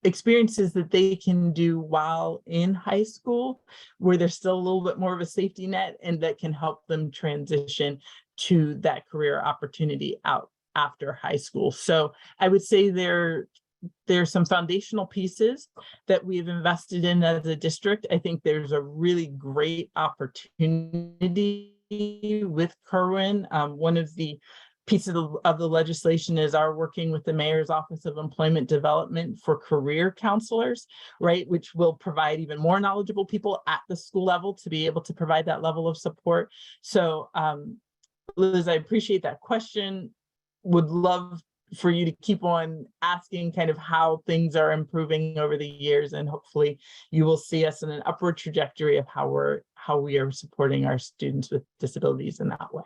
S5: experiences that they can do while in high school, where there's still a little bit more of a safety net and that can help them transition to that career opportunity out after high school. So I would say there's some foundational pieces that we've invested in as a district. I think there's a really great opportunity with Kirwan. One of the pieces of the legislation is our working with the Mayor's Office of Employment Development for career counselors, right, which will provide even more knowledgeable people at the school level to be able to provide that level of support. So Liz, I appreciate that question. Would love for you to keep on asking kind of how things are improving over the years, and hopefully you will see us in an upward trajectory of how we are supporting our students with disabilities in that way.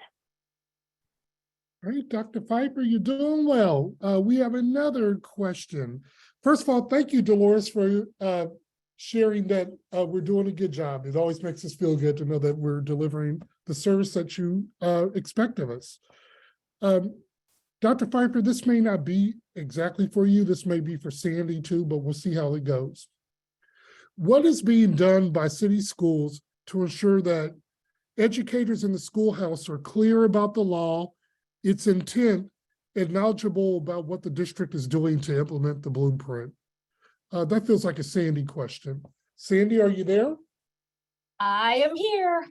S1: All right, Dr. Pfeiffer, you're doing well. We have another question. First of all, thank you, Dolores, for sharing that we're doing a good job. It always makes us feel good to know that we're delivering the service that you expect of us. Dr. Pfeiffer, this may not be exactly for you. This may be for Sandy too, but we'll see how it goes. What is being done by city schools to ensure that educators in the schoolhouse are clear about the law, its intent, and knowledgeable about what the district is doing to implement the blueprint? That feels like a Sandy question. Sandy, are you there?
S2: I am here.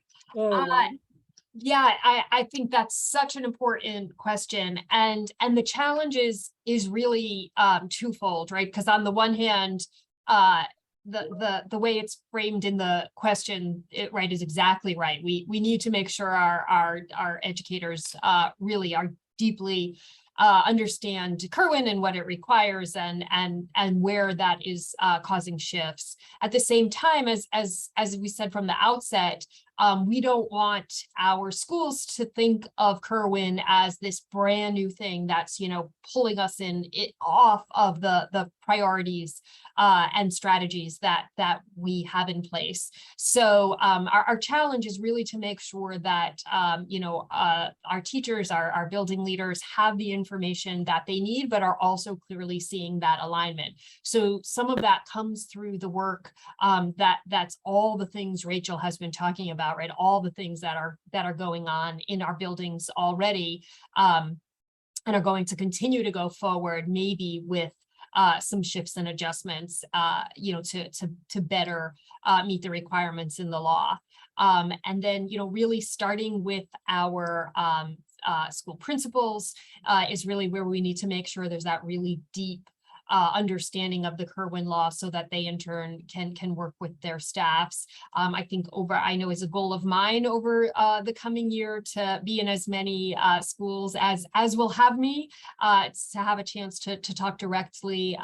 S2: Yeah, I think that's such an important question. And the challenge is really twofold, right? Because on the one hand, the way it's framed in the question, right, is exactly right. We need to make sure our educators really are deeply understand Kirwan and what it requires and where that is causing shifts. At the same time, as we said from the outset, we don't want our schools to think of Kirwan as this brand new thing that's, pulling us off of the priorities and strategies that we have in place. So our challenge is really to make sure that our teachers, our building leaders have the information that they need, but are also clearly seeing that alignment. So some of that comes through the work that's all the things Rachel has been talking about, right? All the things that are going on in our buildings already, and are going to continue to go forward, maybe with some shifts and adjustments, to better meet the requirements in the law. And then, really starting with our school principals is really where we need to make sure there's that really deep understanding of the Kirwan law so that they in turn can work with their staffs. I think I know is a goal of mine over the coming year to be in as many schools as will have me, to have a chance to talk directly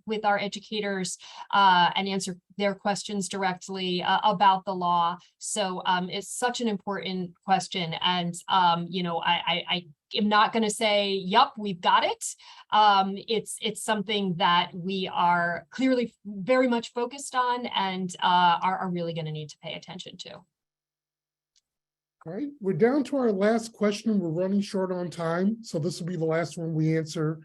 S2: with our educators and answer their questions directly about the law. So it's such an important question. And, I am not going to say, yup, we've got it. It's something that we are clearly very much focused on and are really going to need to pay attention to.
S1: All right, we're down to our last question. We're running short on time, so this will be the last one we answer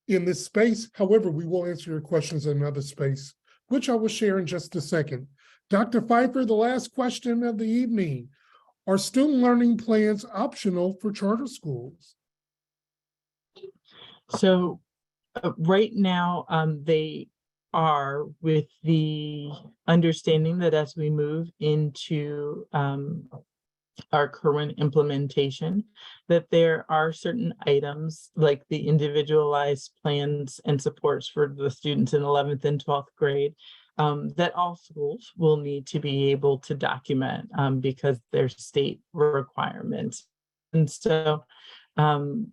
S1: in this space. However, we will answer your questions in another space, which I will share in just a second. Dr. Pfeiffer, the last question of the evening. Are student learning plans optional for charter schools?
S5: So right now, they are with the understanding that as we move into our Kirwan implementation, that there are certain items like the individualized plans and supports for the students in 11th and 12th grade that all schools will need to be able to document because they're state requirements. And so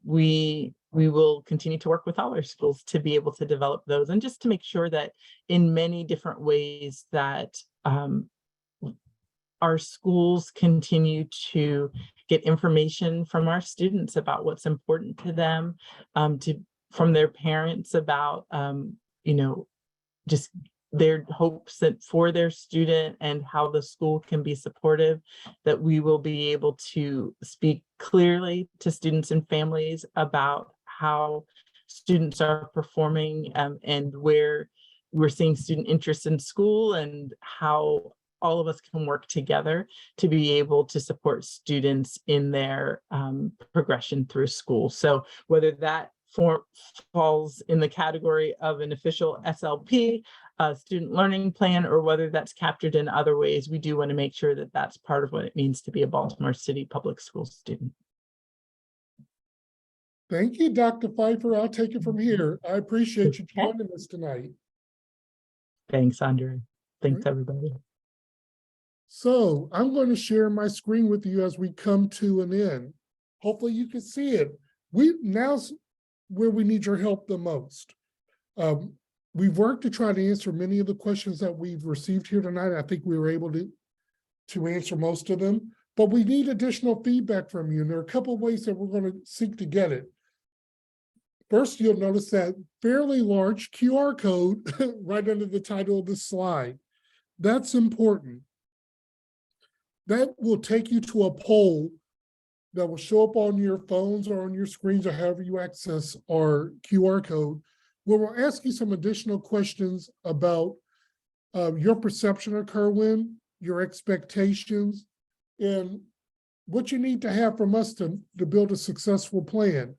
S5: we will continue to work with all our schools to be able to develop those, and just to make sure that in many different ways that our schools continue to get information from our students about what's important to them, from their parents about, just their hopes that for their student and how the school can be supportive, that we will be able to speak clearly to students and families about how students are performing and where we're seeing student interest in school, and how all of us can work together to be able to support students in their progression through school. So whether that falls in the category of an official SLP, student learning plan, or whether that's captured in other ways, we do want to make sure that that's part of what it means to be a Baltimore City public school student.
S1: Thank you, Dr. Pfeiffer. I'll take it from here. I appreciate you joining us tonight.
S5: Thanks, Andre. Thanks,
S1: Right.
S5: everybody.
S1: So I'm going to share my screen with you as we come to an end. Hopefully you can see it. Now's where we need your help the most. We've worked to try to answer many of the questions that we've received here tonight. I think we were able to answer most of them, but we need additional feedback from you. And there are a couple of ways that we're going to seek to get it. First, you'll notice that fairly large QR code right under the title of this slide. That's important. That will take you to a poll that will show up on your phones or on your screens or however you access our QR code, where we'll ask you some additional questions about your perception of Kirwan, your expectations, and what you need to have from us to build a successful plan.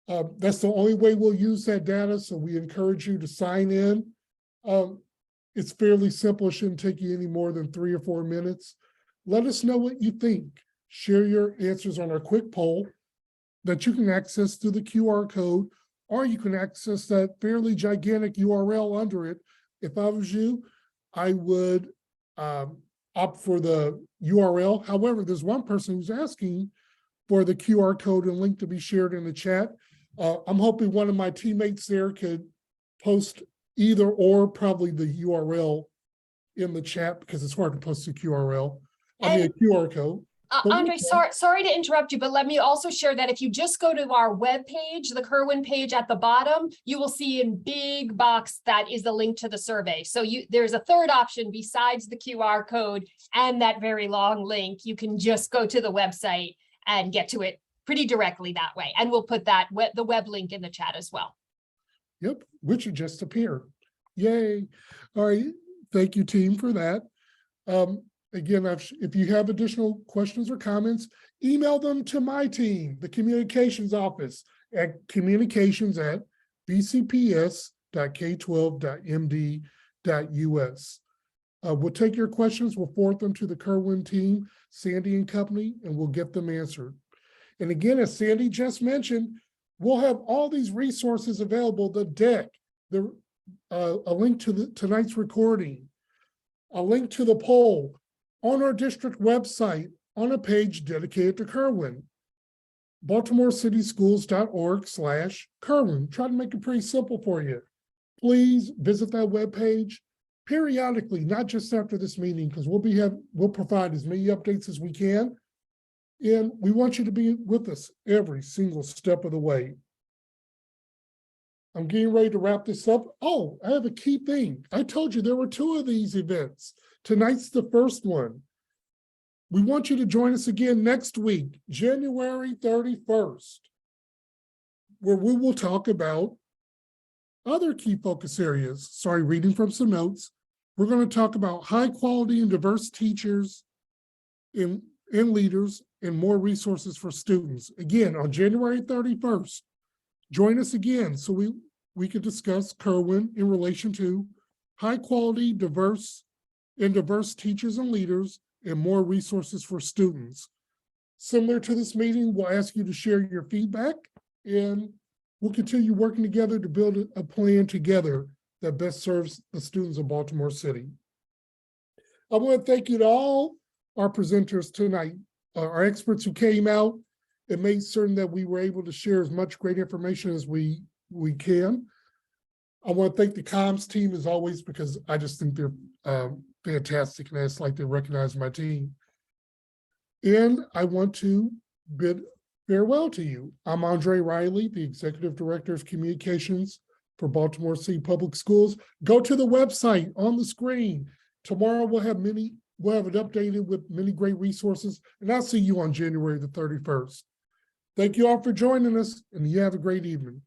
S1: That's the only way we'll use that data, so we encourage you to sign in. It's fairly simple. It shouldn't take you any more than 3 or 4 minutes. Let us know what you think. Share your answers on our quick poll that you can access through the QR code, or you can access that fairly gigantic URL under it. If I was you, I would opt for the URL. However, there's one person who's asking for the QR code and link to be shared in the chat. I'm hoping one of my teammates there could post either or, probably the URL in the chat, because it's hard to post a QR code.
S2: Andre, sorry to interrupt you, but let me also share that if you just go to our webpage, the Kirwan page at the bottom, you will see in big box that is the link to the survey. So there's a third option besides the QR code and that very long link. You can just go to the website and get to it pretty directly that way. And we'll put the web link in the chat as well.
S1: Yep, which would just appear. Yay. All right. Thank you, team, for that. Again, if you have additional questions or comments, email them to my team, the communications office, at communications@bcps.k12.md.us. We'll take your questions, we'll forward them to the Kirwan team, Sandy and company, and we'll get them answered. And again, as Sandy just mentioned, we'll have all these resources available, the deck, a link to tonight's recording, a link to the poll, on our district website on a page dedicated to Kirwan, baltimorecity.schools.org/Kirwan. Try to make it pretty simple for you. Please visit that webpage periodically, not just after this meeting, because we'll provide as many updates as we can. And we want you to be with us every single step of the way. I'm getting ready to wrap this up. Oh, I have a key thing. I told you there were 2 of these events. Tonight's the first one. We want you to join us again next week, January 31st, where we will talk about other key focus areas. Sorry, reading from some notes. We're going to talk about high quality and diverse teachers and leaders and more resources for students. Again, on January 31st, join us again so we can discuss Kirwan in relation to high quality, diverse teachers and leaders, and more resources for students. Similar to this meeting, we'll ask you to share your feedback, and we'll continue working together to build a plan together that best serves the students of Baltimore City. I want to thank you to all our presenters tonight, our experts who came out and made certain that we were able to share as much great information as we can. I want to thank the comms team as always, because I just think they're fantastic, and I just like to recognize my team. And I want to bid farewell to you. I'm Andre Riley, the Executive Director of Communications for Baltimore City Public Schools. Go to the website on the screen. Tomorrow we'll have it updated with many great resources, and I'll see you on January the 31st. Thank you all for joining us, and you have a great evening.